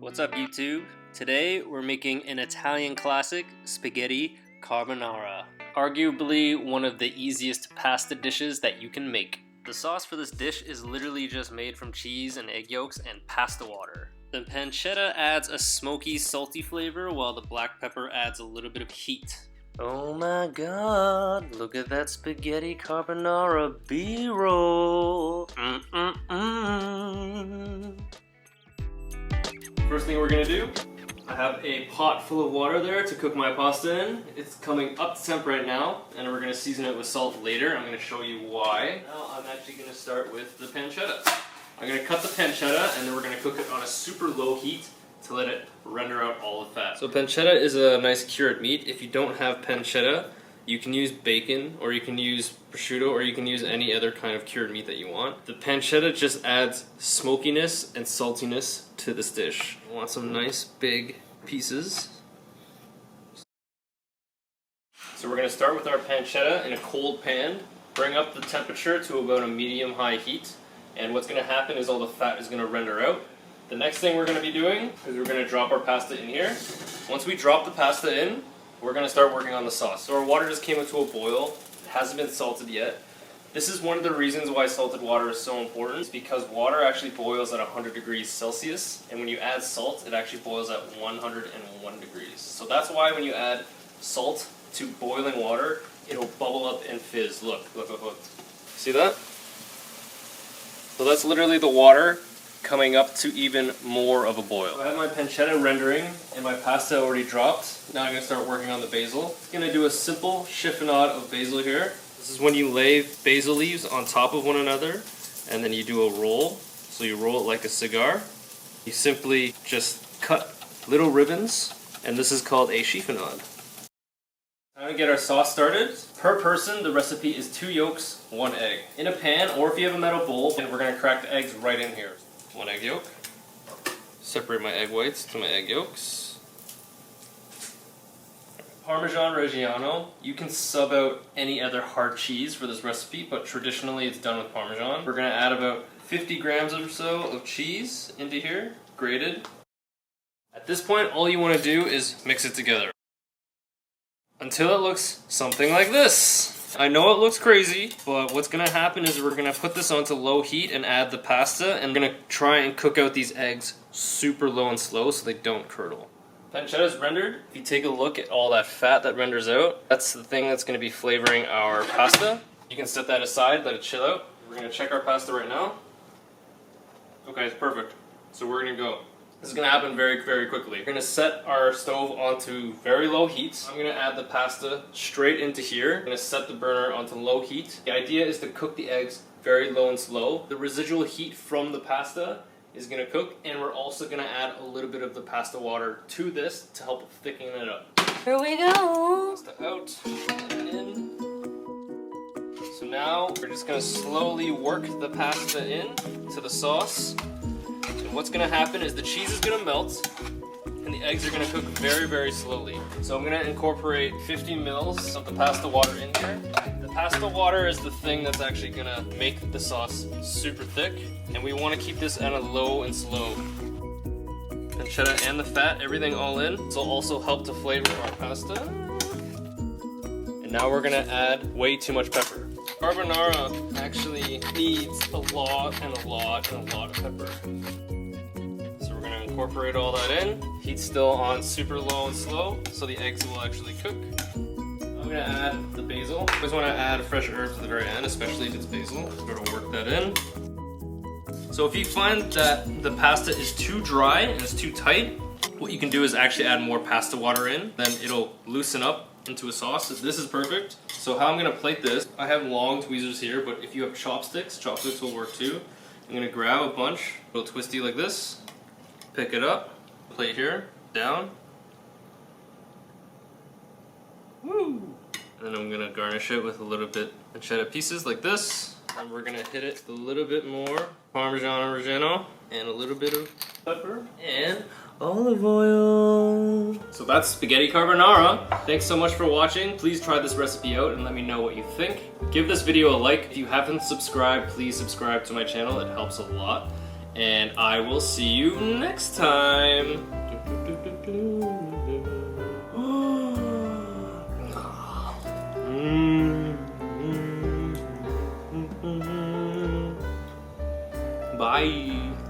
What's up, YouTube? Today we're making an Italian classic, spaghetti carbonara. Arguably one of the easiest pasta dishes that you can make. The sauce for this dish is literally just made from cheese and egg yolks and pasta water. The pancetta adds a smoky, salty flavor while the black pepper adds a little bit of heat. Oh my god, look at that spaghetti carbonara B-roll. First thing we're gonna do, I have a pot full of water there to cook my pasta in. It's coming up to temp right now, and we're gonna season it with salt later. I'm gonna show you why. Now I'm actually gonna start with the pancetta. I'm gonna cut the pancetta, and then we're gonna cook it on a super low heat to let it render out all the fat. So pancetta is a nice cured meat. If you don't have pancetta, you can use bacon, or you can use prosciutto, or you can use any other kind of cured meat that you want. The pancetta just adds smokiness and saltiness to this dish. I want some nice big pieces. So we're gonna start with our pancetta in a cold pan. Bring up the temperature to about a medium-high heat. And what's gonna happen is all the fat is gonna render out. The next thing we're gonna be doing is we're gonna drop our pasta in here. Once we drop the pasta in, we're gonna start working on the sauce. So our water just came into a boil. It hasn't been salted yet. This is one of the reasons why salted water is so important. It's because water actually boils at 100 degrees Celsius, and when you add salt, it actually boils at 101 degrees. So that's why when you add salt to boiling water, it'll bubble up and fizz. Look. See that? So that's literally the water coming up to even more of a boil. So I have my pancetta rendering and my pasta already dropped. Now I'm going to start working on the basil. I'm going to do a simple chiffonade of basil here. This is when you lay basil leaves on top of one another and then you do a roll. So you roll it like a cigar. You simply just cut little ribbons, and this is called a chiffonade. Time to get our sauce started. Per person, the recipe is 2 yolks, 1 egg. In a pan, or if you have a metal bowl, and we're going to crack the eggs right in here. 1 egg yolk. Separate my egg whites to my egg yolks. Parmesan Reggiano. You can sub out any other hard cheese for this recipe, but traditionally it's done with Parmesan. We're going to add about 50 grams or so of cheese into here, grated. At this point, all you want to do is mix it together until it looks something like this. I know it looks crazy, but what's going to happen is we're going to put this onto low heat and add the pasta, and we're going to try and cook out these eggs super low and slow so they don't curdle. Pancetta is rendered. If you take a look at all that fat that renders out, that's the thing that's going to be flavoring our pasta. You can set that aside, let it chill out. We're going to check our pasta right now. Okay, it's perfect. So we're going to go. This is going to happen very, very quickly. We're going to set our stove onto very low heat. I'm going to add the pasta straight into here. I'm going to set the burner onto low heat. The idea is to cook the eggs very low and slow. The residual heat from the pasta is going to cook, and we're also going to add a little bit of the pasta water to this to help thicken it up. Here we go. Pasta out and in. So now we're just going to slowly work the pasta in to the sauce. And what's going to happen is the cheese is going to melt, and the eggs are going to cook very, very slowly. So I'm going to incorporate 50 mils of the pasta water in here. The pasta water is the thing that's actually going to make the sauce super thick, and we want to keep this at a low and slow. Pancetta and the fat, everything all in. This will also help to flavor our pasta. And now we're going to add way too much pepper. Carbonara actually needs a lot and a lot and a lot of pepper. So we're going to incorporate all that in. Heat still on super low and slow so the eggs will actually cook. I'm going to add the basil. I always want to add fresh herbs at the very end, especially if it's basil. We're going to work that in. So if you find that the pasta is too dry and it's too tight, what you can do is actually add more pasta water in. Then it'll loosen up into a sauce. This is perfect. So how I'm going to plate this, I have long tweezers here, but if you have chopsticks will work too. I'm going to grab a bunch, a little twisty like this, pick it up, plate here, down. Woo! And then I'm going to garnish it with a little bit of pancetta pieces like this. And we're going to hit it with a little bit more Parmesan Reggiano and a little bit of pepper and olive oil. So that's spaghetti carbonara. Thanks so much for watching. Please try this recipe out and let me know what you think. Give this video a like. If you haven't subscribed, please subscribe to my channel. It helps a lot. And I will see you next time. Bye.